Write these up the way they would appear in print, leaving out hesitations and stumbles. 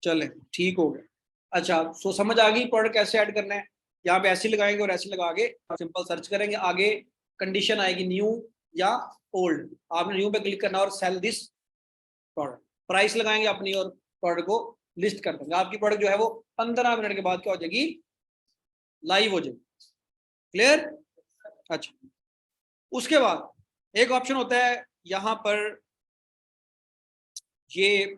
चले ठीक हो गया। अच्छा, सो समझ आ गई प्रोडक्ट कैसे ऐड करना है। यहाँ पे ऐसे लगाएंगे और ऐसे लगा के सिंपल सर्च करेंगे। आगे कंडीशन आएगी न्यू या ओल्ड, आपने न्यू पे क्लिक करना और सेल दिस प्रोडक्ट, प्राइस लगाएंगे अपनी और प्रोडक्ट को लिस्ट कर देंगे। आपकी प्रोडक्ट जो है वो 15 मिनट के बाद क्या हो जाएगी, लाइव हो जाएगी। क्लियर। अच्छा, उसके बाद एक ऑप्शन होता है यहाँ पर, ये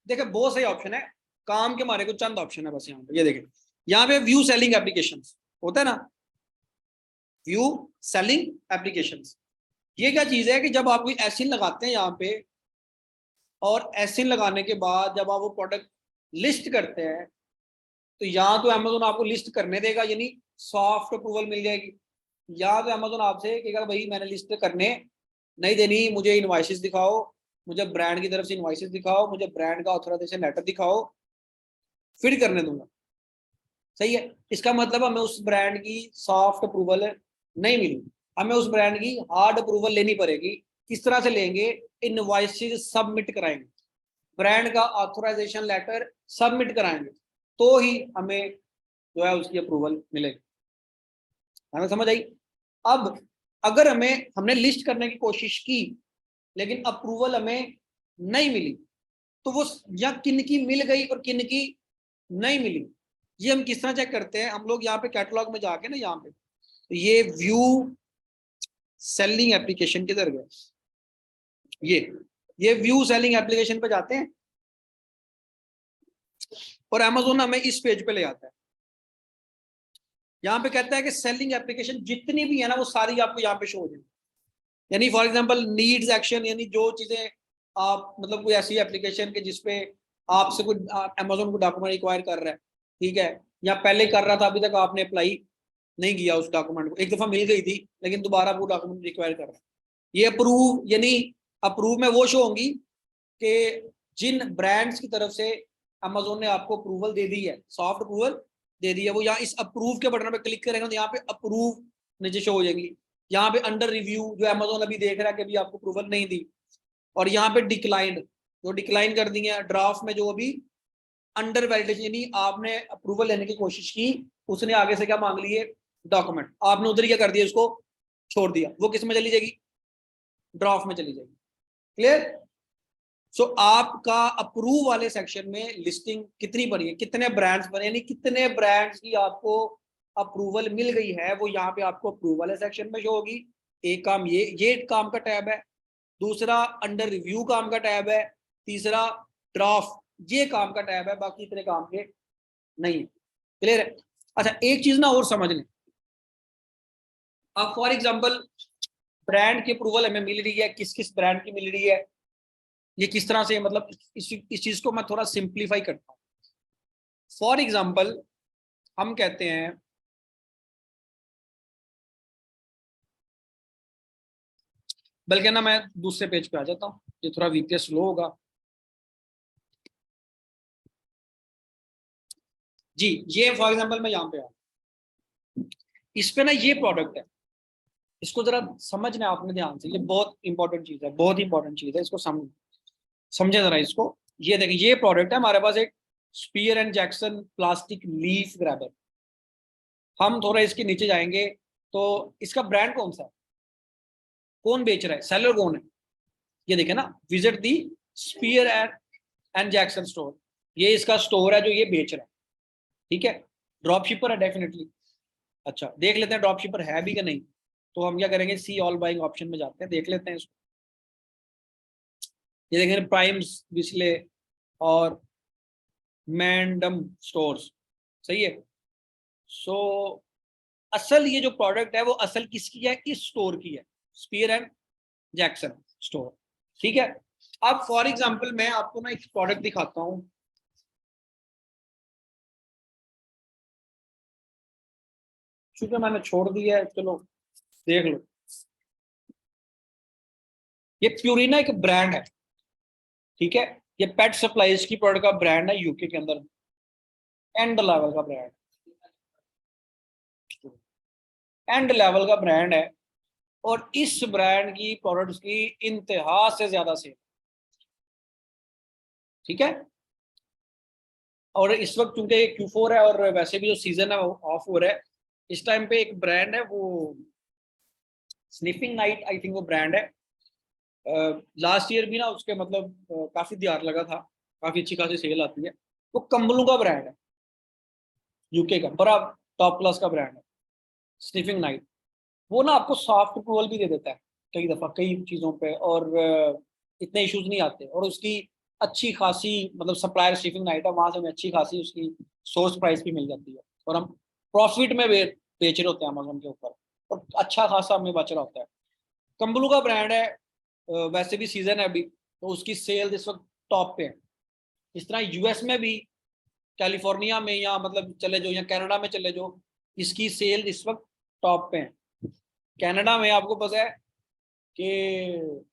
देखे बहुत सही ऑप्शन है, काम के मारे को चंद ऑप्शन है बस यहाँ पे। ये देखें, यहाँ पे व्यू सेलिंग एप्लीकेशन होता है ना, व्यू सेलिंग एप्लीकेशन। ये क्या चीज है कि जब आप कोई एसिन लगाते हैं यहाँ पे, और एसिन लगाने के बाद जब आप वो प्रोडक्ट लिस्ट करते हैं, तो या तो अमेजोन आपको लिस्ट करने देगा, यानी सॉफ्ट अप्रूवल मिल जाएगी, या तो अमेजोन आपसे कहेगा भाई मैंने लिस्ट करने नहीं देनी, मुझे इनवॉइसेस दिखाओ, मुझे ब्रांड की तरफ से इनवॉइसेस दिखाओ, मुझे ब्रांड का ऑथराइजेशन लेटर दिखाओ, फिर करने दूंगा। सही है। इसका मतलब हमें उस ब्रांड की सॉफ्ट अप्रूवल नहीं मिली, हमें उस ब्रांड की हार्ड अप्रूवल लेनी पड़ेगी। किस तरह से लेंगे, इनवॉइसेस सबमिट कराएंगे, ब्रांड का ऑथराइजेशन लेटर सबमिट कराएंगे, तो ही हमें जो है उसकी अप्रूवल मिलेगी। हमें समझ आई। अब अगर हमने लिस्ट करने की कोशिश की लेकिन अप्रूवल हमें नहीं मिली, तो वो या किन की मिल गई और किन की नहीं मिली, ये हम किस तरह चेक करते हैं। हम लोग यहाँ पे कैटलॉग में जाके ना, यहाँ पे तो ये व्यू सेलिंग एप्लीकेशन किधर गए, ये व्यू सेलिंग एप्लीकेशन पे जाते हैं और अमेजोन हमें इस पेज पे ले आता है। यहाँ पे कहता है कि सेलिंग एप्लीकेशन जितनी भी है ना वो सारी आपको यहाँ पे शो हो जाएगी। यानी फॉर एग्जांपल नीड्स एक्शन, यानी जो चीजें आप मतलब कोई ऐसी एप्लीकेशन के जिसपे आपसे कोई अमेजोन को डॉक्यूमेंट रिक्वायर कर रहा है, ठीक है, या पहले कर रहा था अभी तक आपने अप्लाई नहीं किया उस डॉक्यूमेंट को, एक दफा मिल गई थी लेकिन दोबारा वो डॉक्यूमेंट रिक्वायर कर रहा है, ये अप्रूव, यानी अप्रूव में वो शो होंगी कि जिन ब्रांड्स की तरफ से अमेजोन ने आपको अप्रूवल दे दी है, सॉफ्ट अप्रूवल दे दी है, वो यहाँ इस अप्रूव के बटन पे क्लिक करेंगे तो यहाँ पे अप्रूव नीचे शो हो जाएंगी। यहाँ पे अंडर रिव्यू जो अमेजोन अभी देख रहा है कि अभी आपको अप्रूवल नहीं दी, और यहाँ पे डिक्लाइंड, जो डिक्लाइन कर दी है ड्राफ्ट में, जो अभी अंडर वैलिडेशन, यानी आपने अप्रूवल लेने की कोशिश की, उसने आगे से क्या मांग लिए डॉक्यूमेंट, आपने उधर क्या कर दिया, उसको छोड़ दिया, वो किस में चली जाएगी, ड्राफ्ट में चली जाएगी। क्लियर। सो आपका अप्रूव वाले सेक्शन में लिस्टिंग कितनी बनी है, कितने ब्रांड्स बने, यानी कितने ब्रांड्स की आपको अप्रूवल मिल गई है, वो यहाँ पे आपको अप्रूव वाले सेक्शन में शो होगी। एक काम ये काम का टैब है, दूसरा अंडर रिव्यू काम का टैब है, तीसरा ड्राफ्ट ये काम का टैब है, बाकी इतने काम के नहीं है। क्लियर है। अच्छा, एक चीज ना और समझ लें, अब फॉर एग्जाम्पल ब्रांड की अप्रूवल हमें मिल रही है, किस किस ब्रांड की मिल रही है, ये किस तरह से, मतलब इस चीज को मैं थोड़ा सिंप्लीफाई करता हूँ। फॉर एग्जाम्पल हम कहते हैं, बल्कि ना मैं दूसरे पेज पे आ जाता हूँ, ये थोड़ा वीपीएस स्लो होगा जी। ये फॉर एग्जाम्पल मैं यहाँ पे आ, इस पे ना ये प्रोडक्ट है, इसको जरा समझना आपने ध्यान से, ये बहुत इंपॉर्टेंट चीज है, बहुत इंपॉर्टेंट चीज है, इसको समझे जरा इसको। ये देखिए, ये प्रोडक्ट है हमारे पास, एक spear and Jackson plastic leaf grabber. हम थोड़ा इसके नीचे जाएंगे तो इसका ब्रांड कौन सा है, कौन बेच रहा है, सेलर कौन है, ये देखे ना, visit the spear and Jackson store, ये इसका स्टोर है जो ये बेच रहा है। ठीक है, ड्रॉप शिपर है डेफिनेटली। अच्छा, देख लेते हैं ड्रॉप शिपर है भी कि नहीं। तो हम क्या करेंगे, सी ऑल बाइंग ऑप्शन में जाते हैं, देख लेते हैं इसको। ये देखेंगे प्राइम्स, बिस्ले और मैंडम स्टोर्स। सही है। सो असल ये जो प्रोडक्ट है वो असल किसकी है, इस स्टोर की है, स्पीयर एंड जैक्सन स्टोर। ठीक है। अब फॉर एग्जांपल मैं आपको ना एक प्रोडक्ट दिखाता हूं, चूंकि मैंने छोड़ दिया है, चलो देख लो। ये प्यूरिना एक ब्रांड है, ठीक है, ये पेट सप्लाईज की प्रोडक्ट का ब्रांड है, यूके के अंदर एंड लेवल का ब्रांड, एंड लेवल का ब्रांड है, और इस ब्रांड की प्रोडक्ट्स की इंतहा से ज्यादा सेल। ठीक है। और इस वक्त चूंकि Q4 है और वैसे भी जो सीजन है वो ऑफ हो रहा है, इस टाइम पे एक ब्रांड है वो स्निफिंग नाइट, आई थिंक वो ब्रांड है। लास्ट ईयर भी ना उसके मतलब काफी दियार लगा था, काफी अच्छी खासी सेल आती है। वो कंबलों का ब्रांड है, यूके का बड़ा टॉप क्लास का ब्रांड है स्निफिंग नाइट। वो ना आपको सॉफ्ट अप्रूवल भी दे देता है कई दफा कई चीजों पे, और इतने इश्यूज नहीं आते। और उसकी अच्छी खासी मतलब सप्लायर स्निफिंग नाइट है, वहां से हमें अच्छी खासी उसकी सोर्स प्राइस भी मिल जाती है, और हम प्रॉफिट में बेच रहे होते हैं अमेजोन के ऊपर, और अच्छा खासा हमें बच रहा होता है। कंबलू का ब्रांड है, वैसे भी सीजन है अभी, तो उसकी सेल इस वक्त टॉप पे है। इस तरह यूएस में भी, कैलिफोर्निया में या मतलब चले जाओ या कनाडा में चले जाओ, इसकी सेल इस वक्त टॉप पे है। कनाडा में आपको पता है कि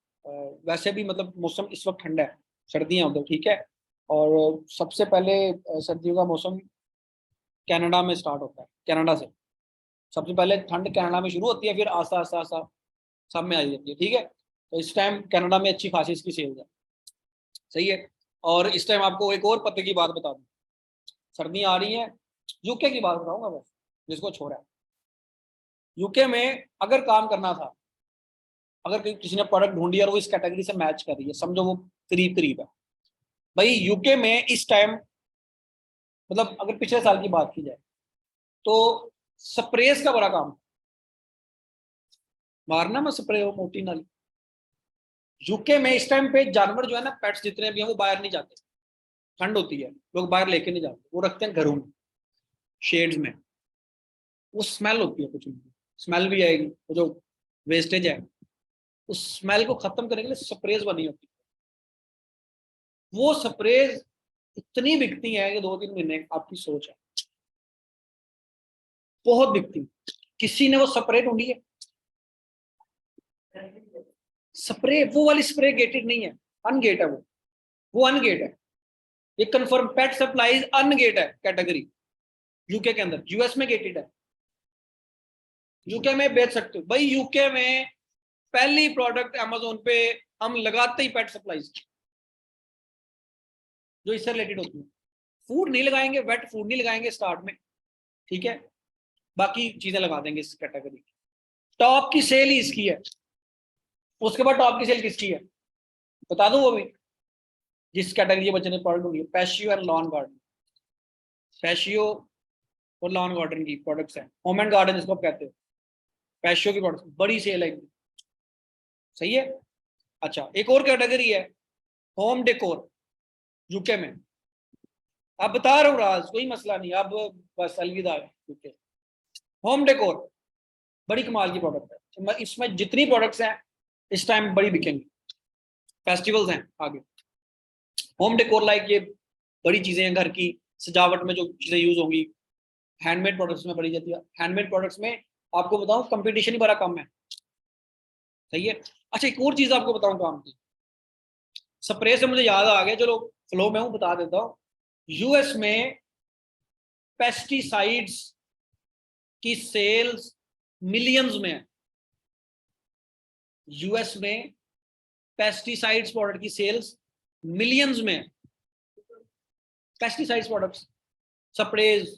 वैसे भी मतलब मौसम इस वक्त ठंडा है, सर्दियां उधर, ठीक है। और सबसे पहले सर्दियों का मौसम कनाडा में स्टार्ट होता है, कनाडा से सबसे पहले ठंड कनाडा में शुरू होती है, फिर आस्ता आस्ता आस्ता सब में आई जाती है, ठीक है। तो इस टाइम कनाडा में अच्छी खासी इसकी सेल है, सही है। और इस टाइम आपको एक और पते की बात बता दूं, सर्दियां आ रही हैं, यूके की बात बताऊंगा बस, जिसको छोड़ा है। यूके में अगर काम करना था, अगर किसी ने प्रोडक्ट ढूंढी और वो इस कैटेगरी से मैच कर रही है, समझो वो करीब करीब है, भाई यूके में इस टाइम मतलब अगर पिछले साल की बात की जाए तो स्प्रेस का बड़ा काम, मारना मैं स्प्रे हो मोटी नाली। यूके में इस टाइम पे जानवर जो है ना, पेट्स जितने भी हैं वो बाहर नहीं जाते, ठंड होती है, लोग बाहर लेके नहीं जाते, वो रखते हैं घरों में, शेड्स में। वो स्मेल होती है कुछ, स्मेल भी आएगी, वो जो वेस्टेज है उस स्मेल को खत्म करने के लिए स्प्रेज बनी होती है। वो स्प्रेज इतनी बिकती है कि 2-3 महीने, आपकी सोच है, बहुत बिकती। किसी ने वो स्प्रे ढूंढी है, स्प्रे वो वाली स्प्रे गेटेड नहीं है, अनगेट है वो अनगेट है। ये कंफर्म पेट सप्लाईज अनगेट है कैटेगरी, यूके के अंदर। यूएस में गेटेड है, यूके में बेच सकते हो भाई। यूके में पहली प्रोडक्ट अमेजोन पे हम लगाते ही पेट सप्लाईज, जो इससे रिलेटेड होती है। फूड नहीं लगाएंगे, वेट फूड नहीं लगाएंगे स्टार्ट में, ठीक है, बाकी चीजें लगा देंगे इस कैटेगरी। टॉप की सेल ही इसकी है। उसके बाद टॉप की सेल किसकी है बता दो, वो भी जिस कैटेगरी के बच्चे ने प्रोडक्ट ढूंढी है, पैशियो एंड लॉन गार्डन। पैशियो और लॉन गार्डन की प्रोडक्ट्स हैं, होम एंड गार्डन जिसको आप कहते हो, पैशियो की प्रोडक्ट्स बड़ी सेल है, सही है। अच्छा, एक और कैटेगरी है होम डेकोर, यूके में। अब बता रहा हूँ राज, कोई मसला नहीं, अब बस अलविदा यूके। होम डेकोर बड़ी कमाल की प्रोडक्ट है, इसमें जितनी प्रोडक्ट्स हैं इस टाइम बड़ी बिकेंगी, फेस्टिवल्स हैं आगे। होम डेकोर लाइक ये बड़ी चीजें हैं घर की सजावट में जो चीजें यूज होंगी, हैंडमेड प्रोडक्ट्स में पड़ी जाती है। हैंडमेड प्रोडक्ट्स में आपको बताऊं कंपटीशन ही बड़ा कम है, सही है। अच्छा, एक और चीज आपको बताऊं काम की, स्प्रे से मुझे याद आ गया, चलो फ्लो में हूं बता देता हूँ। यूएस में पेस्टिसाइड्स की सेल्स मिलियंस में है। यूएस में पेस्टिसाइड्स प्रोडक्ट की सेल्स मिलियंस में है। पेस्टिसाइड्स प्रोडक्ट्स, स्प्रेज,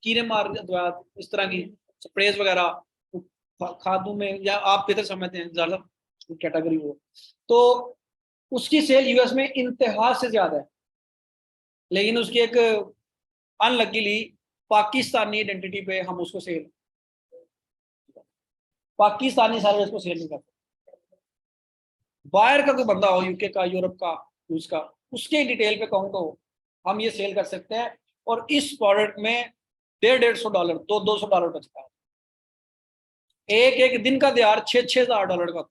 कीड़े मार दवा, इस तरह की स्प्रेज वगैरह, खादों में, या आप बेहतर समझते हैं ज्यादा कैटेगरी वो, तो उसकी सेल यूएस में इंतहा से ज्यादा है। लेकिन उसकी एक अनलकीली पाकिस्तानी आइडेंटिटी पे हम उसको सेल, पाकिस्तानी सारे उसको सेल नहीं करते। बाहर का कोई बंदा हो, यूके का, यूरोप का, रूस का, उसके डिटेल पे कहूँ तो हम ये सेल कर सकते हैं। और इस प्रोडक्ट में $150-150, $200 बचता है। एक एक दिन का दिहाड़ $6,000 का,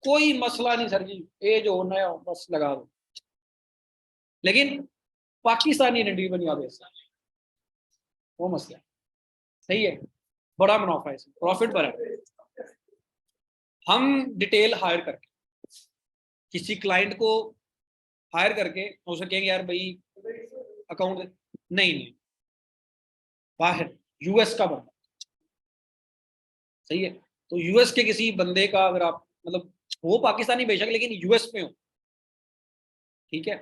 कोई मसला नहीं सर जी, ये जो होना है बस लगा दो। लेकिन पाकिस्तानी आइडेंटिटी बनी आप, वो मसला है, सही है। बड़ा मुनाफा है, प्रॉफिट पर है। हम डिटेल हायर करके किसी क्लाइंट को हायर करके उसे कहेंगे यार भाई अकाउंट, नहीं नहीं, बाहर यूएस का बंदा, सही है। तो यूएस के किसी बंदे का अगर आप मतलब, वो पाकिस्तानी बेशक लेकिन यूएस में हो, ठीक है,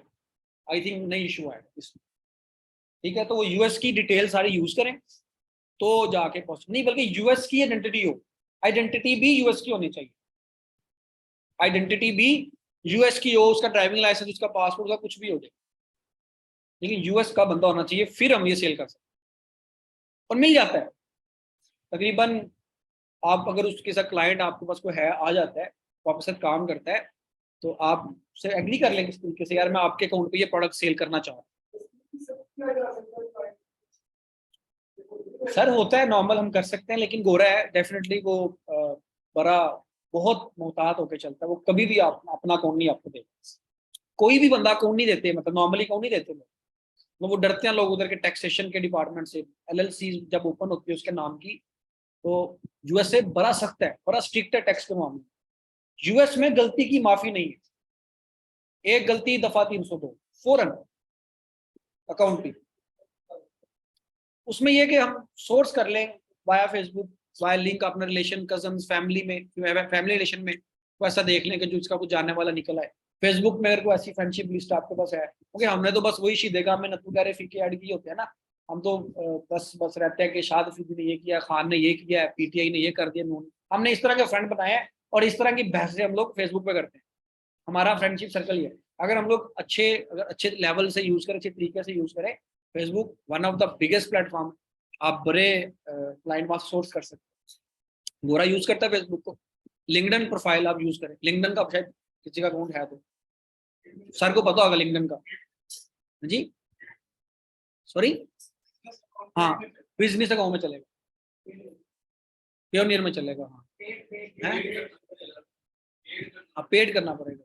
आई थिंक नहीं इशू आएगा इसमें, ठीक है। तो वो यूएस की डिटेल सारी यूज करें तो जाके पॉसिबल नहीं, बल्कि यूएस की आइडेंटिटी हो, आइडेंटिटी भी यूएस की होनी चाहिए, आइडेंटिटी भी यूएस की हो, उसका ड्राइविंग लाइसेंस, उसका पासपोर्ट का कुछ भी हो जाए, लेकिन यूएस का बंदा होना चाहिए, फिर हम ये सेल कर सकते हैं। और मिल जाता है तकरीबन, आप अगर उसके साथ क्लाइंट आपके पास कोई है आ जाता है, वो आपके साथ काम करता है, तो आप उससे एग्री कर लेंगे इस तरीके से, यार मैं आपके अकाउंट पे ये प्रोडक्ट सेल करना चाह रहा हूँ। सर होता है नॉर्मल, हम कर सकते हैं, लेकिन गोरा है डेफिनेटली वो बड़ा बहुत मोहतात होकर चलता है, वो कभी भी आप अपना अकाउंट नहीं आपको देगा, कोई भी बंदा अकाउंट नहीं देते, मतलब नॉर्मली अकाउंट नहीं देते लोग, तो वो डरते हैं लोग उधर के टैक्सेशन के डिपार्टमेंट से, एलएलसी जब ओपन होती है उसके नाम की, तो यूएसए बड़ा सख्त है, बड़ा स्ट्रिक्ट है टैक्स के मामले में। यूएस में गलती की माफी नहीं है, एक गलती दफा 302 फौरन अकाउंट की। उसमें यह कि हम सोर्स कर लें वाया फेसबुक, वाया लिंक अपने रिलेशन, कजन, फैमिली में, फैमिली रिलेशन में वो ऐसा देख लें कि जो इसका कुछ जानने वाला निकला है। फेसबुक में अगर कोई ऐसी फ्रेंडशिप लिस्ट आपके पास है, क्योंकि हमने तो बस वही शीदेगा में नतू गारे फीके ऐड किए होते हैं ना, हम तो बस बस रहते हैं कि शाद फीदी ने ये किया, खान ने ये किया है, पीटीआई ने ये कर दिया, नून, हमने इस तरह के फ्रेंड बनाए हैं और इस तरह की बहसें हम लोग फेसबुक पे करते हैं। हमारा फ्रेंडशिप सर्कल ही है। अगर हम लोग अगर अच्छे लेवल से यूज करें, अच्छे तरीके से यूज करें, Facebook one of the biggest platform, आप बड़े क्लाइंट वहां सोर्स कर सकते हैं। गोरा यूज करता है फेसबुक को। लिंक्डइन प्रोफाइल आप यूज करें, लिंक्डइन का शायद किसी का अकाउंट है तो सर को पता होगा लिंक्डइन का जी, सॉरी, हाँ बिजनेस अकाउंट में चलेगा, प्योनियर में चलेगा, हाँ हाँ पेड करना पड़ेगा।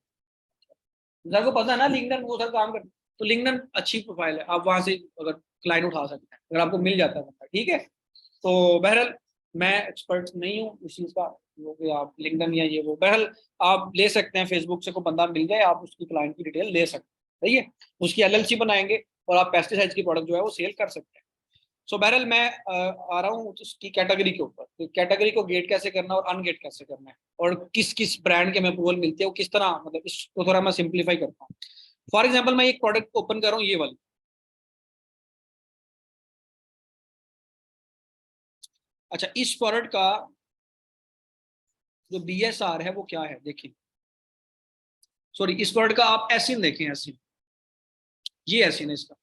सर को पता है ना लिंक्डइन, वो सर काम करते, तो लिंक्डइन अच्छी प्रोफाइल है, आप वहां से अगर क्लाइंट उठा सकते हैं, अगर आपको मिल जाता है, ठीक है। तो बहरहाल मैं एक्सपर्ट नहीं हूँ इस चीज़ का, वो कि आप लिंक्डइन या ये वो, बहरहाल आप ले सकते हैं, फेसबुक से कोई बंदा मिल जाए, आप उसकी क्लाइंट की डिटेल ले सकते हैं, सही है, उसकी एलएलसी बनाएंगे और आप पेस्टिसाइड्स की प्रोडक्ट जो है वो सेल कर सकते हैं। सो बहरहाल मैं आ रहा हूँ उसकी कैटेगरी के ऊपर, तो कैटेगरी को गेट कैसे करना है और अनगेट कैसे करना है, और किस किस ब्रांड के में अप्रूवल मिलते हैं, वो किस तरह, मतलब इसको थोड़ा मैं सिंप्लीफाई करता हूँ। फॉर एग्जाम्पल मैं एक प्रोडक्ट ओपन कर रहा हूँ, ये वाली, अच्छा इस प्रोडक्ट का जो बीएसआर है वो क्या है देखिए, सॉरी इस प्रोडक्ट का आप एसिन देखें, एसिन, ये एसिन है इसका,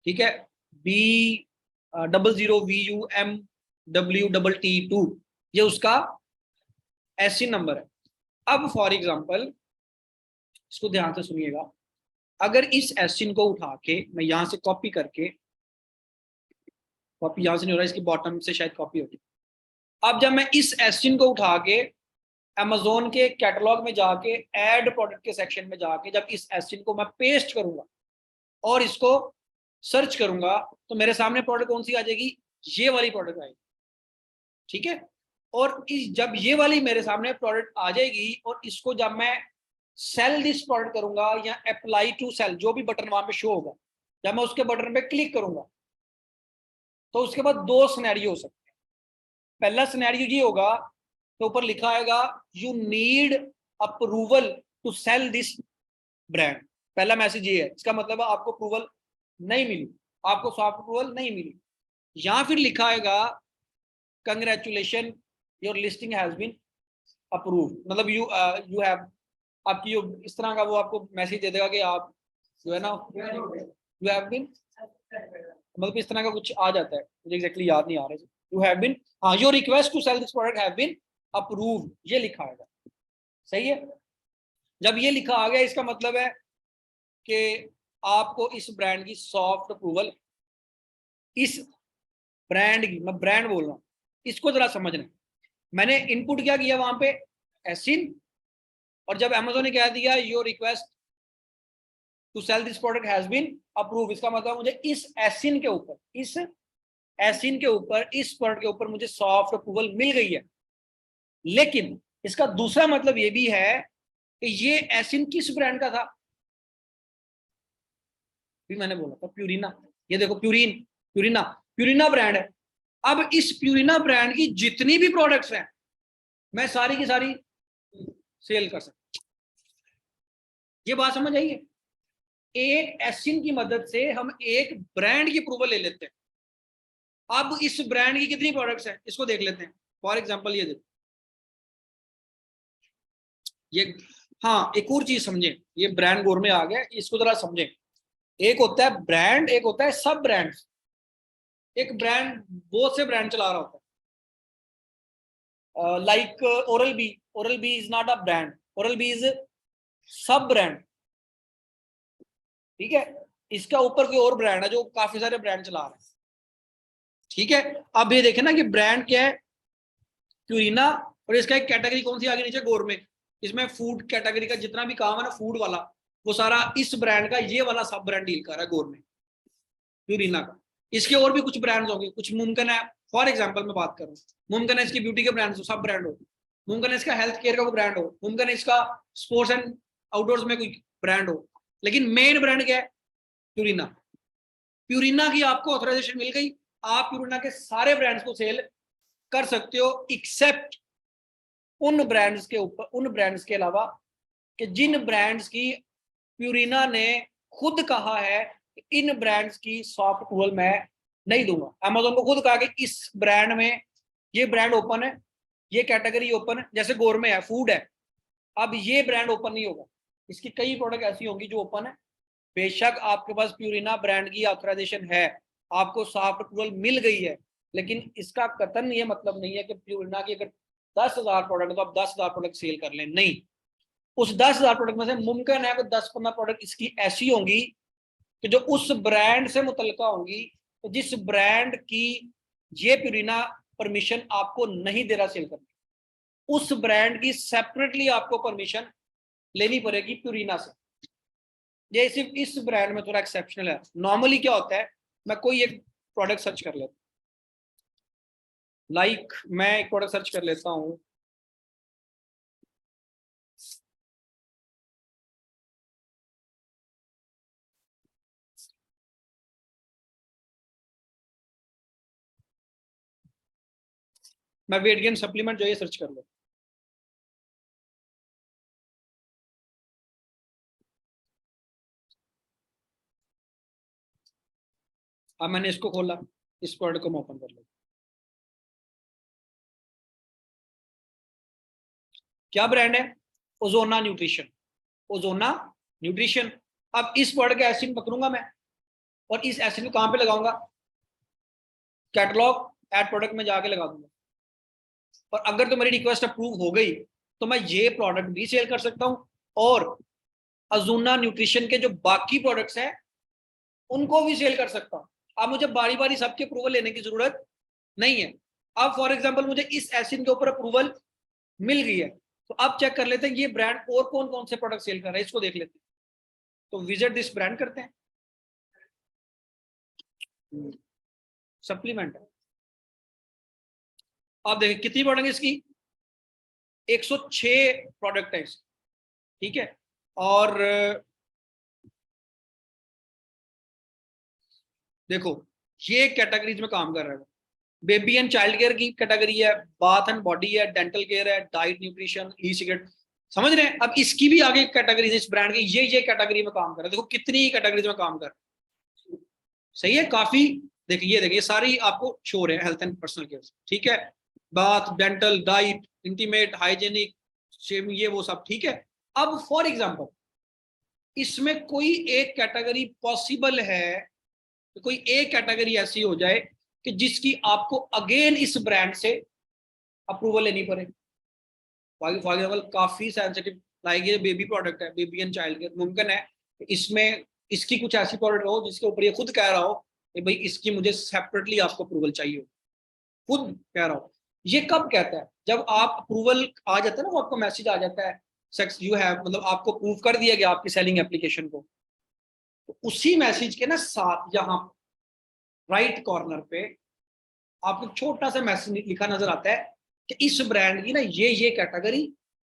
ठीक है, B00VUMW-T2, ये उसका एसिन नंबर है। अब फॉर एग्जांपल इसको ध्यान से सुनिएगा, अगर इस एसिन को उठा के मैं यहां से कॉपी करके, कॉपी यहां से नहीं हो रहा, इसकी बॉटम से शायद कॉपी होगी, अब जब मैं इस एसिन को उठा के अमेजोन के कैटलॉग में जाके ऐड प्रोडक्ट के सेक्शन में जाके जब इस एसिन को मैं पेस्ट करूंगा और इसको सर्च करूंगा, तो मेरे सामने प्रोडक्ट कौन सी आ जाएगी, ये वाली प्रोडक्ट आएगी, ठीक है। और जब ये वाली मेरे सामने प्रोडक्ट आ जाएगी और इसको जब मैं सेल दिस प्रोडक्ट करूंगा या अप्लाई टू सेल, जो भी बटन वहां पे शो होगा, जब मैं उसके बटन पे क्लिक करूंगा, तो उसके बाद दो सिनेरियो हो सकते हैं। पहला सिनेरियो ये होगा, तो ऊपर लिखा आएगा you need approval to sell this brand, पहला मैसेज ये है, इसका मतलब है आपको अप्रूवल नहीं मिली, आपको सॉफ्ट अप्रूवल नहीं मिली। या फिर लिखा आएगा congratulation your listing has been approved, मतलब यू हैव, आपकी इस तरह का वो आपको मैसेज दे देगा कि आप जो है ना यू हैव बीन, मतलब इस तरह का कुछ आ जाता है, मुझे एग्जैक्टली याद नहीं आ रहा है, यू हैव बीन, हाँ your request to sell this product have been approved, ये लिखा आएगा, सही है। जब ये लिखा आ गया, इसका मतलब है कि आपको इस ब्रांड की सॉफ्ट अप्रूवल, इस ब्रांड की, मैं ब्रांड बोल रहा हूँ, इसको जरा समझना, मैंने इनपुट क्या किया वहां पे, एसिन, और जब अमेजोन ने कह दिया your request to sell this product has been approve, इसका मतलब मुझे इस एसिन के ऊपर, इस एसिन के ऊपर, इस प्रोडक्ट के ऊपर मुझे सॉफ्ट अप्रूवल मिल गई है। लेकिन इसका दूसरा मतलब ये भी है कि ये एसिन किस ब्रांड का था, भी मैंने बोला था प्यूरिना, ये देखो प्यूरिन, प्यूरिना, प्यूरिना ब्रांड है। अब इस प्यूरिना ब्रांड की जितनी भी प्रोडक्ट्स हैं, मैं सारी की सारी सेल कर सकता, ये बात समझ आई है। एक एसिन की मदद से हम एक ब्रांड की अप्रूवल ले लेते हैं। अब इस ब्रांड की कितनी प्रोडक्ट्स हैं इसको देख लेते हैं। फॉर एग्जांपल ये देखो, ये, हाँ एक और चीज समझे, ये ब्रांड गोर में आ गया, इसको जरा समझे। एक होता है ब्रांड, एक होता है सब ब्रांड। एक ब्रांड बहुत से ब्रांड चला रहा होता है, like Oral B. Oral B is not a brand, Oral B is sub brand, ठीक है। इसका ऊपर कोई और ब्रांड है जो काफी सारे ब्रांड चला रहा है, ठीक है। अब ये देखें ना कि ब्रांड क्या है, प्यूरिना, और इसका एक कैटेगरी कौन सी आगे नीचे, गोरमे। इसमें फूड कैटेगरी का जितना भी काम है ना फूड वाला, वो सारा इस ब्रांड का, ये वाला सब ब्रांड डील कर रहा है गोरमे, प्यूरिना का। इसके और भी कुछ ब्रांड्स होंगे, कुछ मुमकिन है, फॉर एग्जांपल मैं बात करूं, मुमकिन है इसकी ब्यूटी के ब्रांड्स हो, सब ब्रांड हो, मुमकिन है इसका हेल्थ केयर का कोई ब्रांड हो, मुमकिन है इसका स्पोर्ट्स एंड आउटडोर्स में कोई ब्रांड हो, लेकिन मेन ब्रांड क्या है, प्यूरिना। प्यूरिना की आपको ऑथराइजेशन मिल गई, आप प्यूरिना के सारे ब्रांड्स को सेल कर सकते हो, एक्सेप्ट उन ब्रांड्स के ऊपर, उन ब्रांड्स के अलावा कि जिन ब्रांड्स की प्यूरिना ने खुद कहा है कि इन ब्रांड्स की सॉफ्ट अप्रूवल मैं नहीं दूंगा। अमेजोन को खुद कहा कि इस ब्रांड में, ये ब्रांड ओपन है, ये कैटेगरी ओपन है, जैसे गोरमे है, फूड है, अब ये ब्रांड ओपन नहीं होगा, इसकी कई प्रोडक्ट ऐसी होंगी जो ओपन है। बेशक आपके पास प्यूरिना ब्रांड की ऑथराइजेशन है, आपको सॉफ्ट अप्रूवल मिल गई है, लेकिन इसका कतन ये मतलब नहीं है कि प्यूरिना की अगर 10,000 प्रोडक्ट तो आप 10,000 प्रोडक्ट सेल कर लें, नहीं। उस 10,000 प्रोडक्ट में से मुमकिन है कि 10-15 प्रोडक्ट इसकी ऐसी होंगी कि जो उस ब्रांड से मुतलका होंगी, तो जिस ब्रांड की ये प्यूरिना परमिशन आपको नहीं दे रहा सेल करने, उस ब्रांड की सेपरेटली आपको परमिशन लेनी पड़ेगी प्यूरिना से। ये सिर्फ इस ब्रांड में थोड़ा एक्सेप्शनल है। नॉर्मली क्या होता है, मैं कोई एक प्रोडक्ट सर्च कर लेता हूँ, लाइक मैं एक प्रोडक्ट सर्च कर लेता हूँ, मैं वेट गेन सप्लीमेंट जो ये सर्च कर लेता। अब मैंने इसको खोला, इस प्रोडक्ट को मैं ओपन कर लेता। क्या ब्रांड है, ओजोना न्यूट्रिशन, ओजोना न्यूट्रिशन। अब इस प्रोडक्ट का एसिड पकड़ूंगा मैं, और इस एसिड को कहां पे लगाऊंगा, कैटलॉग एड प्रोडक्ट में जाके लगा दूंगा, और अगर तो मेरी रिक्वेस्ट अप्रूव हो गई तो मैं ये प्रोडक्ट भी सेल कर सकता हूं, और अजूना न्यूट्रिशन के जो बाकी प्रोडक्ट्स हैं उनको भी सेल कर सकता हूं। अब मुझे बारी बारी सबके अप्रूवल लेने की जरूरत नहीं है। अब फॉर एग्जांपल मुझे इस एसिड के ऊपर अप्रूवल मिल गई है, तो अब चेक कर लेते हैं ये ब्रांड और कौन कौन से प्रोडक्ट सेल कर रहा है, इसको देख लेते हैं। तो विजिट दिस ब्रांड करते हैं, सप्लीमेंट है। आप देखिए कितनी प्रोडक्ट है इसकी, 106 प्रोडक्ट है इसकी, ठीक है। और देखो ये कैटेगरीज में काम कर रहा है, बेबी एंड चाइल्ड केयर की कैटेगरी है, बाथ एंड बॉडी है, डेंटल केयर है, डाइट न्यूट्रिशन, ई सिगरेट, समझ रहे हैं। अब इसकी भी आगे कैटेगरी इस ब्रांड की, ये कैटेगरी में काम कर रहा है, देखो कितनी कैटेगरीज में काम कर रहा है, सही है काफी। देखिए ये देखिए सारी आपको शो रहे हैं, हेल्थ एंड पर्सनल केयर, ठीक है, bath, dental, diet, intimate, hygienic, shaving, ये वो सब, ठीक है। अब फॉर एग्जाम्पल इसमें कोई एक कैटेगरी पॉसिबल है, तो कोई एक कैटेगरी ऐसी हो जाए कि जिसकी आपको अगेन इस ब्रांड से अप्रूवल लेनी पड़े। फॉर एग्जाम्पल काफी सेंसिटिव, लाइक ये बेबी प्रोडक्ट है, बेबी एंड चाइल्ड केयर, मुमकिन है कि इसमें इसकी कुछ ऐसी प्रोडक्ट हो जिसके ऊपर ये खुद कह रहा हो कि भाई इसकी मुझे सेपरेटली आपको अप्रूवल चाहिए, खुद कह रहा हो। ये कब कहता है, जब आप अप्रूवल आ जाता है ना, वो आपको मैसेज आ जाता है, सेक्स यू हैव, मतलब आपको अप्रूव कर दिया गया आपकी सेलिंग एप्लीकेशन को, तो उसी मैसेज के ना साथ यहाँ राइट कॉर्नर पे आपको छोटा सा मैसेज लिखा नजर आता है कि इस ब्रांड की ना ये कैटेगरी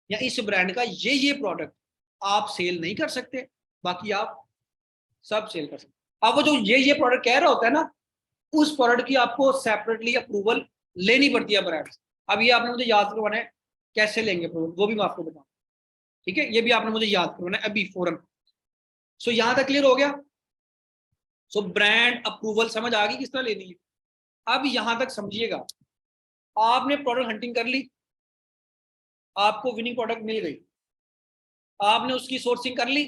या इस ब्रांड का ये प्रोडक्ट आप सेल नहीं कर सकते, बाकी आप सब सेल कर सकते। अब वो जो ये प्रोडक्ट कह रहा होता है ना, उस प्रोडक्ट की आपको सेपरेटली अप्रूवल लेनी पड़ती है ब्रांड से। अब ये आपने मुझे याद करवाना है, कैसे लेंगे अप्रूवल वो भी मैं आपको बताऊँ, ठीक है। ये भी आपने मुझे याद करवाना है अभी फौरन। सो यहां तक क्लियर हो गया। सो ब्रांड अप्रूवल समझ आ गई किस तरह लेनी है। अब यहां तक समझिएगा, आपने प्रोडक्ट हंटिंग कर ली, आपको विनिंग प्रोडक्ट मिल गई, आपने उसकी सोर्सिंग कर ली,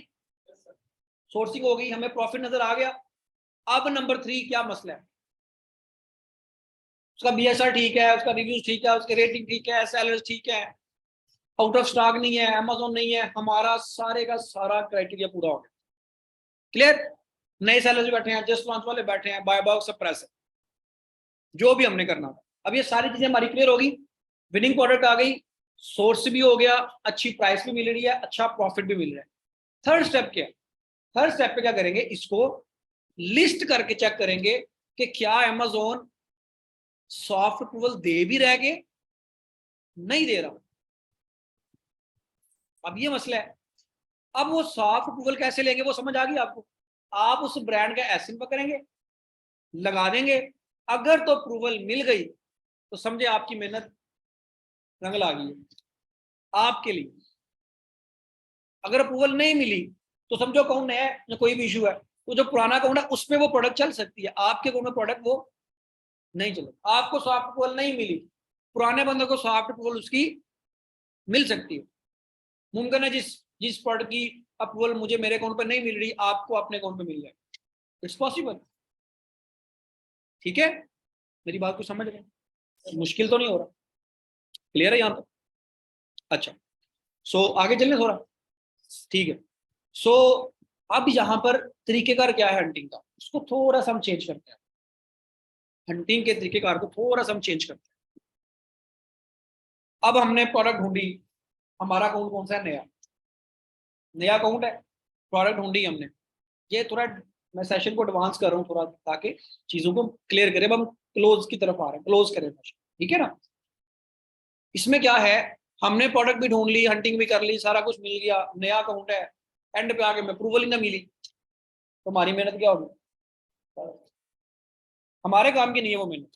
सोर्सिंग हो गई, हमें प्रॉफिट नजर आ गया। अब नंबर 3 क्या मसला है, उसका बीएसआर ठीक है, उसका रिव्यूज ठीक है, उसके रेटिंग ठीक है, सेलर्स ठीक है, आउट ऑफ स्टॉक नहीं है, अमेजोन नहीं है, हमारा सारे का सारा क्राइटेरिया पूरा हो गया। क्लियर? नए सेलर्स बैठे हैं, जस्ट लॉन्च वाले बैठे हैं, बाय बॉक्स सप्रेस है, जो भी हमने करना था। अब ये सारी चीजें हमारी क्लियर होगी, विनिंग प्रोडक्ट आ गई, सोर्स भी हो गया, अच्छी प्राइस भी मिल रही है, अच्छा प्रॉफिट भी मिल रहा है। थर्ड स्टेप क्या है? थर्ड स्टेप पे क्या करेंगे, इसको लिस्ट करके चेक करेंगे कि क्या अमेजोन सॉफ्ट अप्रूवल दे भी रह गए, नहीं दे रहा। अब ये मसला है। अब वो सॉफ्ट अप्रूवल कैसे लेंगे वो समझ आ गई आपको। आप उस ब्रांड का एसिन पकड़ेंगे, लगा देंगे, अगर तो अप्रूवल मिल गई तो समझे आपकी मेहनत रंग ला गई आपके लिए। अगर अप्रूवल नहीं मिली तो समझो अकाउंट नया है, कोई भी इशू है, तो जो पुराना अकाउंट है उस पर वो प्रोडक्ट चल सकती है, आपके अकाउंट में प्रोडक्ट वो नहीं चले। आपको सॉफ्ट अप्रूवल नहीं मिली, पुराने बंदे को सॉफ्ट अप्रूवल उसकी मिल सकती है। मुमकिन है जिस जिस प्रोडक्ट की अप्रूवल मुझे मेरे अकाउंट पर नहीं मिल रही, आपको अपने अकाउंट में मिल जाए, इट्स पॉसिबल। ठीक है, मेरी बात को समझ रहे हैं, मुश्किल तो नहीं हो रहा, क्लियर है यहाँ तक? अच्छा, सो आगे चलें थोड़ा, ठीक है। सो अब यहाँ पर तरीकेकार क्या है हंटिंग का, उसको थोड़ा सा हम चेंज करते हैं। हंटिंग के तरीकेकार को थोड़ा सा हम चेंज करते हैं। अब हमने प्रोडक्ट ढूंढी, हमारा अकाउंट कौन सा है, नया नया अकाउंट है, प्रोडक्ट ढूंढी हमने। ये थोड़ा मैं सेशन को एडवांस कर रहा हूँ थोड़ा, ताकि चीजों को क्लियर करें। अब हम क्लोज की तरफ आ रहे हैं, क्लोज करें, ठीक है ना। इसमें क्या है, हमने प्रोडक्ट भी ढूंढ ली, हंटिंग भी कर ली, सारा कुछ मिल गया, नया अकाउंट है, एंड पे आके में अप्रूवल ही ना मिली, तो हमारी मेहनत क्या होगी, हमारे काम की नहीं है वो मेहनत,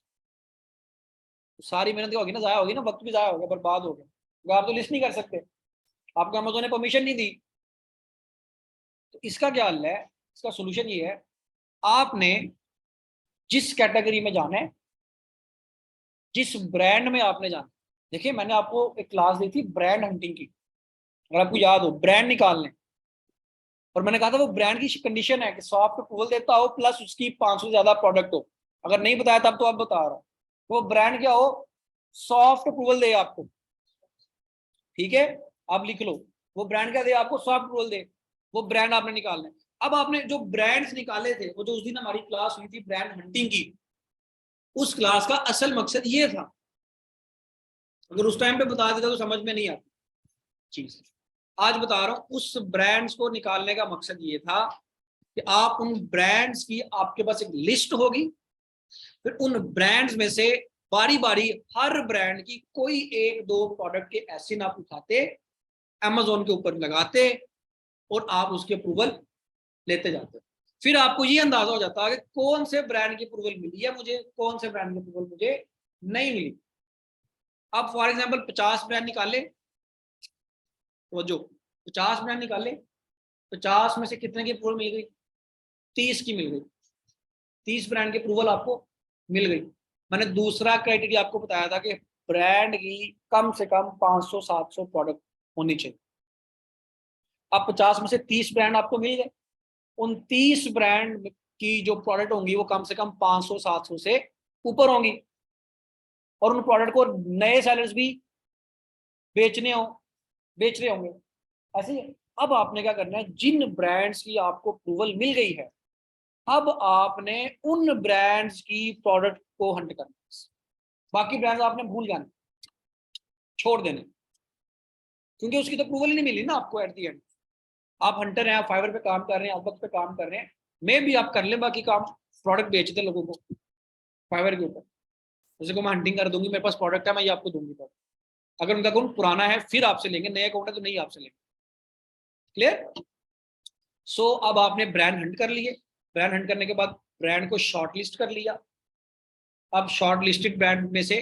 तो सारी मेहनत क्या होगी ना, जाया होगी ना, वक्त भी जाया हो गया, बर्बाद हो गया। आप तो लिस्ट नहीं कर सकते, आपको अमेज़न ने परमिशन नहीं दी। तो इसका क्या हल है, इसका सोल्यूशन ये है, आपने जिस कैटेगरी में जाना है, जिस ब्रांड में आपने जाना, देखिए मैंने आपको एक क्लास दी थी ब्रांड हंटिंग की, अगर आपको याद हो, ब्रांड निकालने, और मैंने कहा था वो ब्रांड की कंडीशन है कि सॉफ्ट अप्रूवल देता हो प्लस उसकी 500 से ज्यादा प्रोडक्ट हो। अगर नहीं बताया तब तो आप बता रहा हूं, वो ब्रांड क्या हो, सॉफ्ट अप्रूवल दे आपको, ठीक है, आप लिख लो, वो ब्रांड क्या दे आपको, सॉफ्ट अप्रूवल दे, वो ब्रांड आपने निकालना है। अब आपने जो ब्रांड्स निकाले थे, वो जो उस दिन हमारी क्लास हुई थी ब्रांड हंटिंग की, उस क्लास का असल मकसद ये था, अगर उस टाइम पे बता देता तो समझ में नहीं आती चीज, आज बता रहा हूं, उस ब्रांड्स को निकालने का मकसद ये था कि आप उन ब्रांड्स की, आपके पास एक लिस्ट होगी, फिर उन ब्रांड्स में से बारी बारी हर ब्रांड की कोई एक दो प्रोडक्ट के एसिन आप उठाते, अमेजोन के ऊपर लगाते, और आप उसकी अप्रूवल लेते जाते। फिर आपको ये अंदाजा हो जाता है कि कौन से ब्रांड की अप्रूवल मिली है मुझे, कौन से ब्रांड की अप्रूवल मुझे नहीं मिली। अब फॉर एग्जाम्पल 50 ब्रांड निकाले, तो जो 50 ब्रांड निकाले, 50 में से कितने की अप्रूवल मिल गई, 30 की मिल गई, 30 ब्रांड की अप्रूवल आपको मिल गई। मैंने दूसरा क्राइटेरिया आपको बताया था कि ब्रांड की कम से कम 500-700 प्रोडक्ट होनी चाहिए। अब 50 में से 30 ब्रांड आपको मिल गए, उन 30 ब्रांड की जो प्रोडक्ट होंगी वो कम से कम 500-700 से ऊपर होंगी, और उन प्रोडक्ट को नए सेलर्स भी बेच रहे होंगे, ऐसे ही। अब आपने क्या करना है, जिन ब्रांड्स की आपको अप्रूवल मिल गई है, अब आपने उन ब्रांड्स की प्रोडक्ट को हंट करना है, बाकी ब्रांड्स आपने भूल जाने, छोड़ देने, क्योंकि उसकी तो अप्रूवल ही नहीं मिली ना आपको एट दी एंड। आप हंटर हैं, आप फाइवर पे काम कर रहे हैं, आप वक्त पे काम कर रहे हैं, मे भी आप कर लें बाकी काम, प्रोडक्ट बेचते लोगों को फाइवर के ऊपर, जैसे को मैं हंटिंग कर दूंगी, मेरे पास प्रोडक्ट है, मैं ये आपको दूंगी प्रोडक्ट, अगर उनका अकाउंट पुराना है फिर आपसे लेंगे, नया अकाउंट है तो नहीं आपसे लेंगे। क्लियर? सो अब आपने ब्रांड हंट कर लिए, ब्रांड हंट करने के बाद ब्रांड को शॉर्ट लिस्ट कर लिया। अब शॉर्ट लिस्टेड ब्रांड में से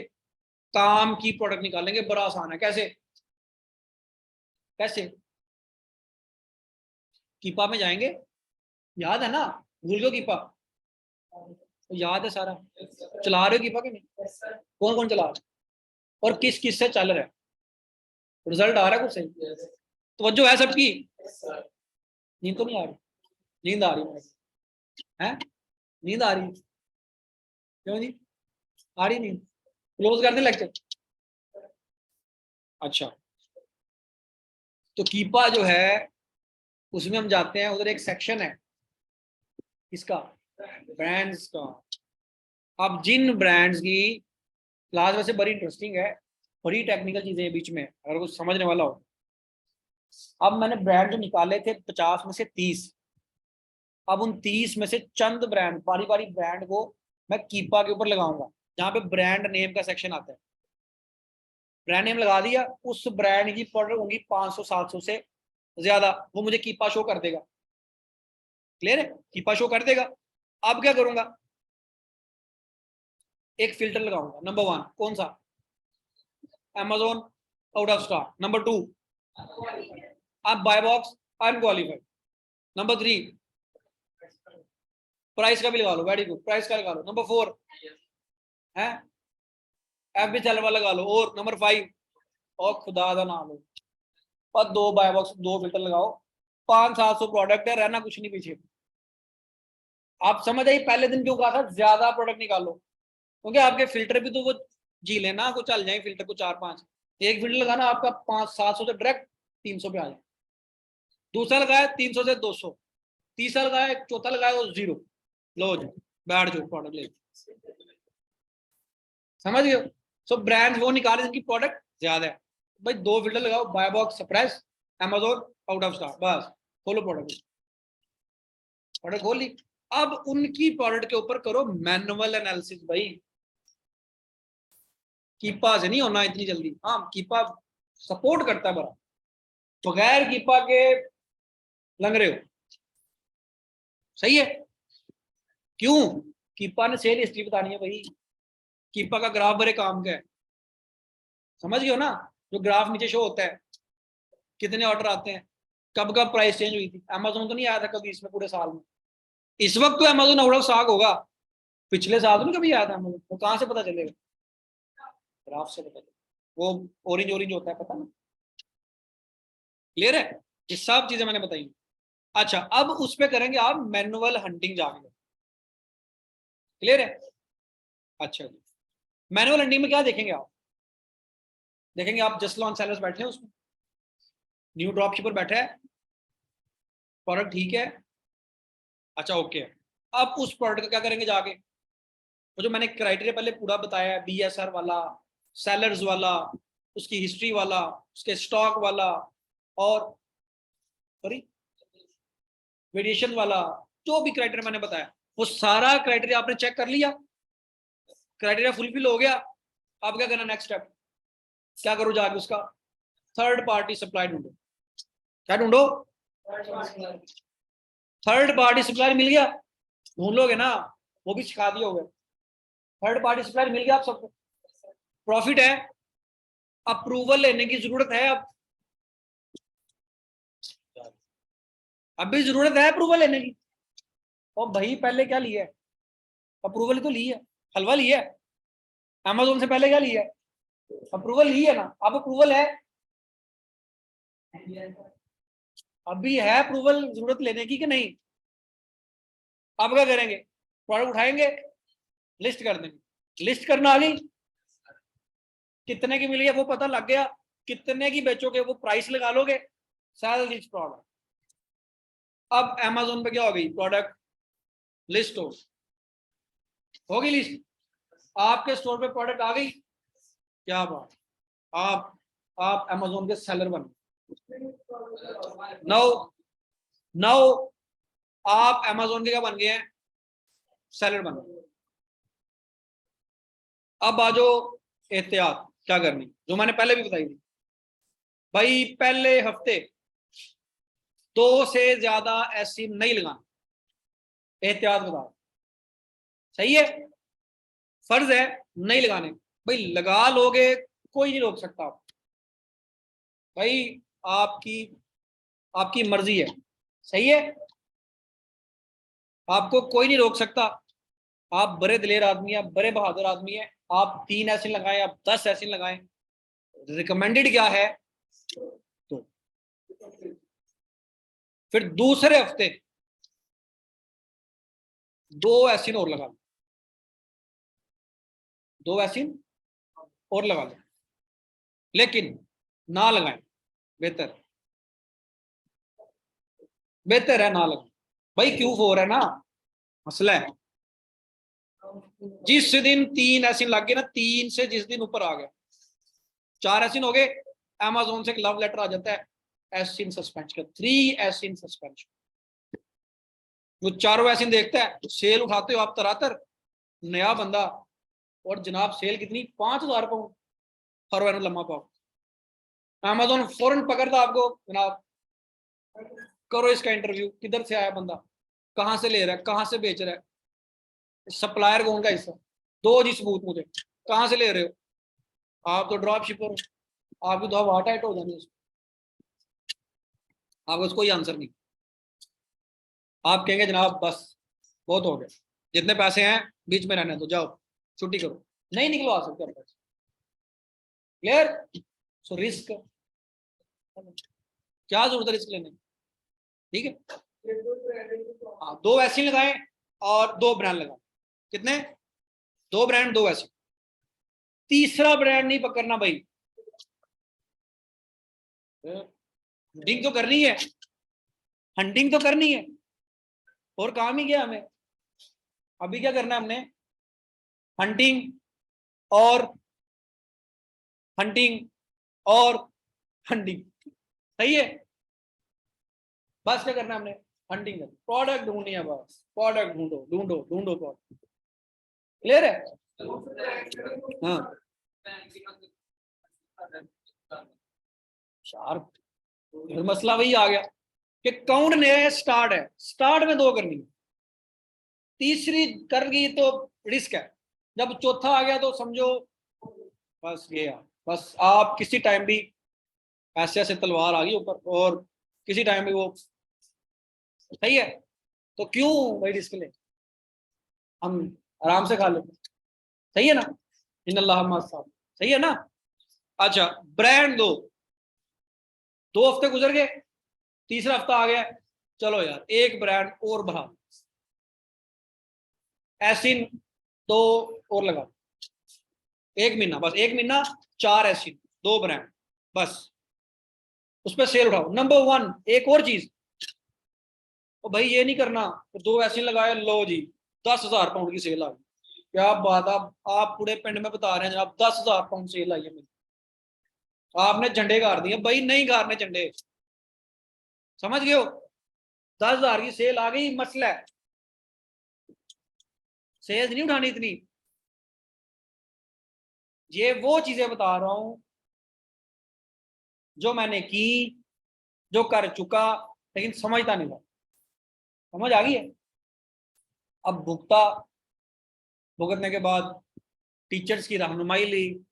काम की प्रोडक्ट निकालेंगे, बड़ा आसान है, कैसे कैसे कीपा में जाएंगे, याद है ना, भूल गए कीपा, तो याद है सारा, चला रहे हो कीपा के नहीं, कौन कौन चला रहा है और किस किस से चल रहा है, रिजल्ट आ रहा है कुछ सही, तो जो है सबकी, नींद तो नहीं आ रही, नींद आ रही है, नींद आ रही है, क्यों नहीं आ रही नींद, क्लोज कर दे लेक्चर। अच्छा, तो कीपा जो है उसमें हम जाते हैं, उधर एक सेक्शन है इसका, ब्रांड्स का। अब जिन ब्रांड्स की क्लास वैसे बड़ी इंटरेस्टिंग है, बड़ी टेक्निकल चीजें हैं बीच में, अगर कुछ समझने वाला हो। अब मैंने ब्रांड जो निकाले थे 50 में से 30, अब उन 30 में से चंद ब्रांड, बारी बारी ब्रांड को मैं कीपा के ऊपर लगाऊंगा, जहां पे ब्रांड नेम का सेक्शन आता है। ब्रांड नेम लगा दिया, उस ब्रांड की प्रोडक्ट होंगी 500-700 से ज्यादा, वो मुझे कीपा शो कर देगा। क्लियर है, कीपा शो कर देगा। अब क्या करूंगा, एक फिल्टर लगाऊंगा। नंबर 1 कौन सा, Amazon out of stock. Number 2 आप buy box unqualified. Number 3 price का भी लगा लो, वेरी गुड, प्राइस का लगा लो। नंबर 4 है एफ बी चैनल वाला लगा लो। और नंबर 5 और खुदा का नाम लो, और 2 बाय बॉक्स, 2 फिल्टर लगाओ, 500-700 प्रोडक्ट है, रहना कुछ नहीं पीछे। आप समझ आई पहले दिन क्यों कहा था ज्यादा प्रोडक्ट निकालो, क्योंकि आपके फिल्टर भी तो वो जी लेना, को चल जाए फिल्टर को 4-5, एक फिल्टर लगाना आपका 500-700 से डायरेक्ट 300 पे आ जाए, दूसरा लगाया 300 से 200, तीसरा लगाया, चौथा लगाया तो 0, लो जी बैठ जाओ प्रोडक्ट ले, समझ गए। सो ब्रांड वो निकाले जिनकी प्रोडक्ट ज्यादा है, भाई 2 फिल्टर लगाओ, buy box, surprise, Amazon out of stock, बस खोलो प्रोडक्ट, प्रोडक्ट खोल ली। अब उनकी प्रोडक्ट के ऊपर करो मैनुअल एनालिसिस भाई, कीपा से नहीं होना इतनी जल्दी। हाँ कीपा सपोर्ट करता है बड़ा, बगैर कीपा के लंग रहे हो, सही है। क्यों, कीपा ने सेल हिस्ट्री बतानी है भाई, कीपा का ग्राफ बड़े काम का है, समझ गए हो ना, जो ग्राफ नीचे शो होता है, कितने ऑर्डर आते हैं, कब कब प्राइस चेंज हुई थी। अमेजोन तो नहीं आया था कभी इसमें पूरे साल में, इस वक्त तो अमेजोन आउट ऑफ स्टॉक होगा, पिछले साल तो नहीं कभी आया था अमेजोन, वो कहाँ से पता चलेगा, ग्राफ से पता चलेगा, वो ऑरेंज ऑरेंज होता है, पता ना। क्लियर है, ये सब चीजें मैंने बताई। अच्छा अब उस पर करेंगे आप मैनुअल हंटिंग जाके, क्लियर है। अच्छा जी, मैनुअल हंटिंग में क्या देखेंगे आप, देखेंगे आप जस्ट लॉन्च सेलर्स बैठे हैं उसमें, न्यू ड्रॉप शिपर बैठा है, प्रोडक्ट ठीक है, अच्छा ओके। अब उस प्रोडक्ट का क्या करेंगे जाके, वो जो मैंने क्राइटेरिया पहले पूरा बताया है, BSR वाला, सेलर्स वाला, उसकी हिस्ट्री वाला, उसके स्टॉक वाला, और सॉरी वेरिएशन वाला, जो भी क्राइटेरिया मैंने बताया वो सारा क्राइटेरिया आपने चेक कर लिया, क्राइटेरिया फुलफिल हो गया। अब क्या करना, नेक्स्ट स्टेप क्या करो जाके उसका थर्ड पार्टी सप्लाई ढूंढो। क्या ढूंढो, थर्ड पार्टी सप्लायर मिल गया, ढूंढ लोगे ना, वो भी सिखा दिए हो गए। थर्ड पार्टी सप्लायर मिल गया आप सबको, प्रॉफिट है, अप्रूवल लेने की जरूरत है। अब भी जरूरत है अप्रूवल लेने की, और भाई पहले क्या लिया है, अप्रूवल तो ली है, हलवा लिया है, अमेजोन से पहले क्या लिया है, अप्रूवल ली है ना, अब अप्रूवल है, अभी है अप्रूवल जरूरत लेने की कि नहीं। अब क्या करेंगे, प्रोडक्ट उठाएंगे, लिस्ट कर देंगे, लिस्ट करना आ गई, कितने की मिली है वो पता लग गया, कितने की बेचोगे वो प्राइस लगा लोगे, सेल दिस प्रोडक्ट। अब Amazon पे क्या हो गई, प्रोडक्ट लिस्ट होगी लिस्ट, आपके स्टोर पे प्रोडक्ट आ गई, क्या बात, आप Amazon के सेलर बन, नाउ नाउ आप Amazon के क्या बन गए हैं, सेलर बन गए। अब आ जाओ एहतियात क्या करनी, जो मैंने पहले भी बताई थी भाई, पहले हफ्ते 2 से ज्यादा ऐसी नहीं लगाना, एहतियात बताओ, सही है, फर्ज है नहीं लगाने, भाई लगा लोगे कोई नहीं रोक सकता, भाई आपकी आपकी मर्जी है, सही है। आपको कोई नहीं रोक सकता। आप बड़े दिलेर आदमी हैं, बड़े बहादुर आदमी हैं, आप 3 एसिन लगाएं, आप 10 एसिन लगाएं। रिकमेंडेड क्या है? तो फिर दूसरे हफ्ते 2 एसिन और लगा लो, 2 एसिन और लगा लो, लेकिन ना लगाएं, बेहतर बेहतर है ना लगाएं। भाई Q4 है ना, मसला है। जिस दिन 3 एसिन लग गए ना, 3 से जिस दिन ऊपर आ गया, 4 एसिन हो गए, अमेजोन से एक लव लेटर आ जाता है, एसिन सस्पेंशन, 3 एसिन सस्पेंशन। वो चारों एसिन देखता है, सेल उठाते हो आप तरातर, नया बंदा, और जनाब सेल कितनी, 5,000 पाउंड, हर लम्हा पाओ। अमेजोन फौरन पकड़ता आपको, जनाब करो इसका इंटरव्यू, किधर से आया बंदा, कहां से ले रहा है, कहां से बेच रहा है, सप्लायर कौन का हिस्सा, दो जी सबूत मुझे, कहां से ले रहे हो, आप तो ड्रॉप शिपर हो, आपकी तो हवा टाइट हो जानी, आपको कोई आंसर नहीं। आप कहेंगे जनाब बस बहुत हो गया, जितने पैसे हैं बीच में रहने दो, जाओ छुट्टी करो, नहीं निकलवा सकते आप पैसे। क्लियर? सो रिस्क, क्या जरूरत है रिस्क लेने की? ठीक है, हाँ 2 वैसे लगाए और 2 ब्रांड लगाए, कितने, 2 ब्रांड 2 वैसे। तीसरा ब्रांड नहीं पकड़ना भाई, हंटिंग तो करनी है, हंटिंग तो करनी है, और काम ही क्या हमें, अभी क्या करना है हमने, हंटिंग और हंटिंग और हंटिंग, सही है। बस क्या करना है हमने, हंटिंग, प्रोडक्ट ढूंढनी है, बस प्रोडक्ट ढूंढो ढूंढो ढूंढो प्रोडक्ट। क्लियर है? हाँ शार्प, मसला वही आ गया कि काउंट ने स्टार्ट है, स्टार्ट में 2 करनी है, तीसरी कर गई तो रिस्क है, जब चौथा आ गया तो समझो बस गया, बस आप किसी टाइम भी ऐसे ऐसे तलवार आ गई ऊपर, और किसी टाइम भी वो, सही है। तो क्यों भाई रिस्क ले, हम आराम से खा लेते, सही है ना, इन अल्लाह मासाब, सही है ना। अच्छा ब्रांड 2 हफ्ते गुजर गए, तीसरा हफ्ता आ गया, चलो यार एक ब्रांड और बढ़ा, एसिन 2 और लगा, 1 महीना, बस 1 महीना 4 एसिन 2 ब्रांड, बस उस पर सेल उठाओ। नंबर 1 एक और चीज, तो भाई ये नहीं करना तो 2 एसिन लगाए, लो जी 10,000 पाउंड की सेल आ गई, क्या बात, आप पूरे पिंड में बता रहे हैं जनाब 10,000 पाउंड सेल आई है मेरी, आपने झंडे गाड़ दिए, भाई नहीं गाड़ने झंडे, समझ गए हो, 10,000 की सेल आ गई, मसला है सेल नहीं उठानी इतनी। ये वो चीजें बता रहा हूं जो मैंने की, जो कर चुका, लेकिन समझता नहीं था, समझ आ गई है। अब भुगतने के बाद टीचर्स की रहनुमाई ली,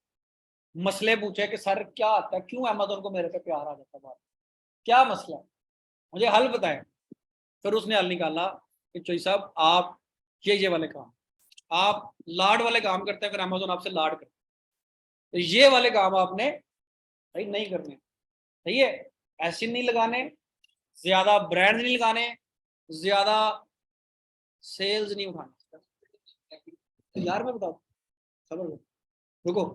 मसले पूछे कि सर क्या आता है, क्यों अमेज़न को मेरे पे प्यार आ जाता है, क्या मसला है, मुझे हल बताएं। फिर उसने हल निकाला कि चोई साहब आप ये वाले काम, आप लाड वाले काम करते हैं, फिर अमेज़न आपसे लाड करते हैं, तो ये वाले काम आपने भाई नहीं करने, सही है। ऐसे नहीं लगाने, ज्यादा ब्रांड नहीं लगाने, ज्यादा सेल्स नहीं उठाने। तो यार मैं बताऊं, सबर करो, रुको,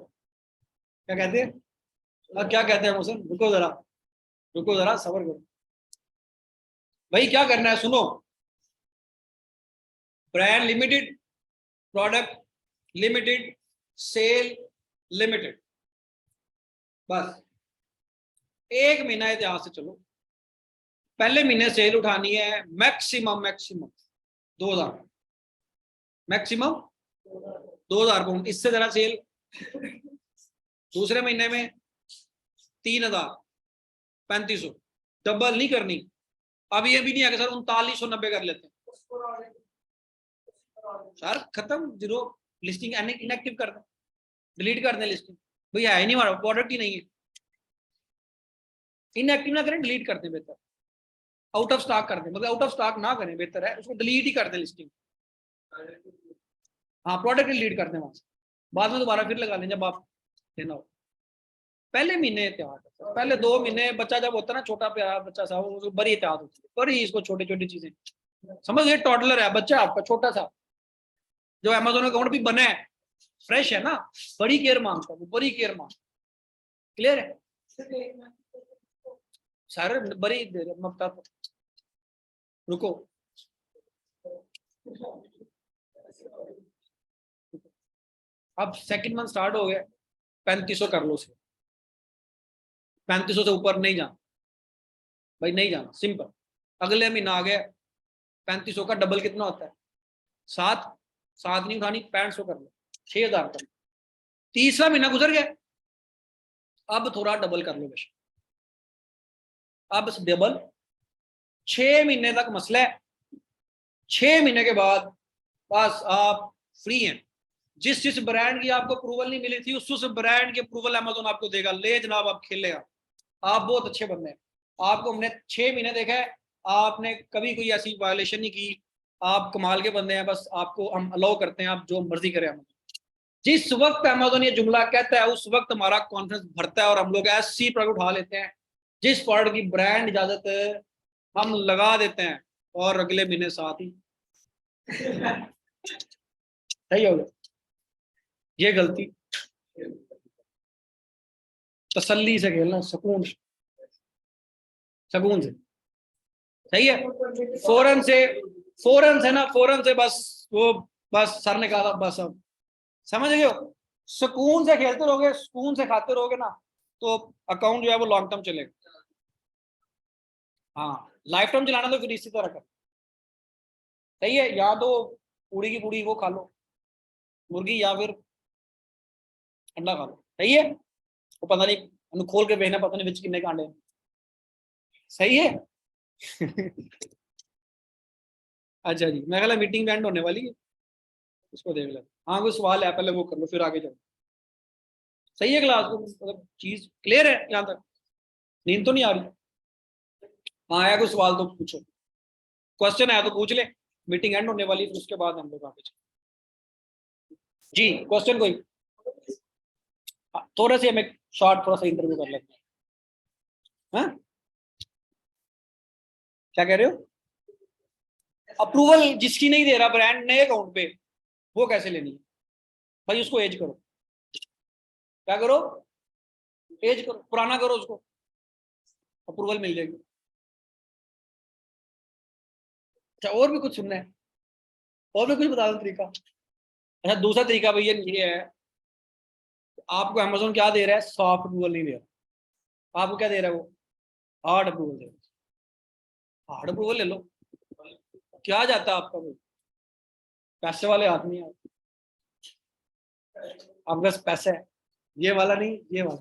क्या कहते हैं, और क्या कहते हैं मोहसिन, रुको जरा सबर करो। भाई क्या करना है सुनो, brand limited, product limited, sale limited, बस 1 महीना ध्यान से चलो। पहले महीने सेल उठानी है मैक्सिमम 2,000, मैक्सिमम 2,000 पाउंड, इससे जरा सेल। दूसरे महीने में 3,000, 3,500, डबल नहीं करनी। अब ये भी नहीं है कि सर 3,990 कर लेते हैं, सर खत्म, जीरो, लिस्टिंग इनएक्टिव कर दें, डिलीट कर दें लिस्टिंग, भैया है नहीं हमारा प्रोडक्ट ही नहीं है, इनएक्टिव ना करें, डिलीट कर दें बेहतर। आउट ऑफ स्टॉक कर दें, मतलब आउट ऑफ स्टॉक ना करें, बेहतर है उसको डिलीट ही कर दें लिस्टिंग। हाँ प्रोडक्ट डिलीट कर दें वहां से, बाद में दोबारा फिर लगा लें जब आप देना हो। पहले महीने एहतियात, पहले 2 महीने बच्चा जब होता है ना, छोटा प्यारा बच्चा सा, वो बड़ी एहतियात होती है, बड़ी इसको छोटी छोटी चीजें समझ गए। टॉडलर है बच्चा आपका छोटा सा, जो अमेजोन अकाउंट भी बना है, फ्रेश है ना, बड़ी केयर मांगता है वो, बड़ी केयर मांग। क्लियर है सारे, बड़ी देर मैं बताता हूं, रुको। अब सेकंड मंथ स्टार्ट हो गया, 3500 कर लो उसे, 3500 से ऊपर नहीं जाना भाई, नहीं जाना, सिंपल। अगले महीना आ गया, 3500 का डबल कितना होता है, 7, 7 नहीं उठानी, 6500 कर लो, 6000 कर लो। तीसरा महीना गुजर गया, अब थोड़ा डबल कर लो बेशक, अब डबल 6 महीने तक मसला है। 6 महीने के बाद बस आप फ्री हैं। जिस जिस ब्रांड की आपको अप्रूवल नहीं मिली थी, उस ब्रांड की अप्रूवल अमेजोन आपको देगा, ले जनाब आप खेलेगा। आप बहुत अच्छे बंदे हैं, आपको हमने 6 महीने देखा है, आपने कभी कोई ऐसी वायलेशन नहीं की, आप कमाल के बंदे हैं, बस आपको हम अलाउ करते हैं, आप जो मर्जी करें। अमेजोन जिस वक्त अमेजोन ये जुमला कहता है, उस वक्त हमारा कॉन्फिडेंस भरता है और हम लोग ऐसी प्रोडक्ट उठा लेते हैं जिस प्रोडक्ट की ब्रांड इजाजत हम लगा देते हैं, और अगले महीने साथ ही सही हो गया। ये गलती, तसल्ली से खेलना, सुकून, सुकून से, सही है। फौरन से ना, फौरन से बस वो, बस सर ने कहा था बस, अब समझ गए हो। सुकून से खेलते रहोगे, सुकून से खाते रहोगे ना, तो अकाउंट जो है वो लॉन्ग टर्म चलेगा। हाँ लाइफ टाइम चलाना तो फिर इसी तरह कर, सही है। या तो पूरी की पूरी वो खा लो मुर्गी, या फिर अंडा खा लो, सही है। वो पता नहीं खोल के भेजना, पता नहीं बिच किन्ने कांडे, सही है अच्छा जी, मैं कहला मीटिंग एंड होने वाली है, इसको देख ले। हाँ कोई सवाल है पहले वो कर लो, फिर आगे चलो। सही है क्लास को, मतलब चीज क्लियर है यहाँ तक, नींद तो नहीं आ रही। हाँ आया कोई सवाल तो पूछो, क्वेश्चन आया तो पूछ ले, मीटिंग एंड होने वाली, फिर उसके बाद हम लोग आगे चलो। जी क्वेश्चन कोई, थोड़ा सी हमें शॉर्ट थोड़ा सा इंटरव्यू कर लेते हैं। हाँ क्या कह रहे हो, अप्रूवल जिसकी नहीं दे रहा ब्रांड नए अकाउंट पे, वो कैसे लेनी है भाई, उसको एज करो, क्या करो, एज करो, पुराना करो, उसको अप्रूवल मिल जाएगी। अच्छा और भी कुछ सुनना है, और भी कुछ बता दो तरीका। अच्छा दूसरा तरीका भैया ये है, आपको अमेजोन क्या दे रहा है, सॉफ्ट अप्रूवल नहीं दे रहा, आपको क्या दे रहा है वो, हार्ड अप्रूवल दे रहा है। हार्ड अप्रूवल ले लो, क्या जाता है आपका वो, पैसे वाले आदमी है आपके पास पैसा है, ये वाला नहीं, ये वाला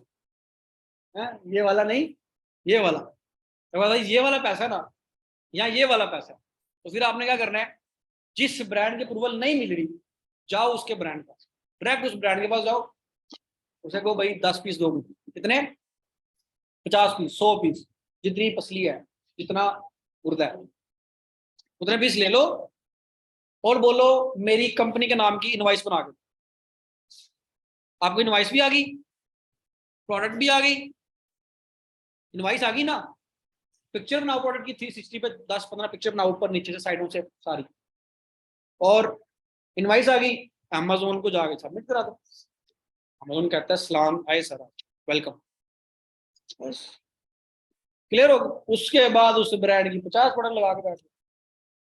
है, ये वाला नहीं, ये वाला, तो भाई ये वाला पैसा ना, या ये वाला पैसा, तो फिर आपने क्या करना है, जिस ब्रांड की अप्रूवल नहीं मिल रही, जाओ उसके ब्रांड पास, डायरेक्ट उस ब्रांड के पास जाओ, उसे कहो भाई 10 पीस दो, कितने, 50 पीस, 100 पीस, जितनी पसली है, जितना गुर्दा है, उतने पीस ले लो, और बोलो मेरी कंपनी के नाम की इनवाइस बना के। आपको इनवाइस भी आ गई, प्रोडक्ट भी आ गई, इनवाइस आ गई ना, पिक्चर बनाओ प्रोडक्ट की 360 पे 10-15 पिक्चर बनाओ, ऊपर नीचे से साइडों से सारी, और इनवाइस आ गई, अमेजोन को जाके सबमिट करा दो। अमेजोन कहता है सलाम आए सर, वेलकम, बस क्लियर हो। उसके बाद उस ब्रांड की 50 प्रोडक्ट लगा के बैठ,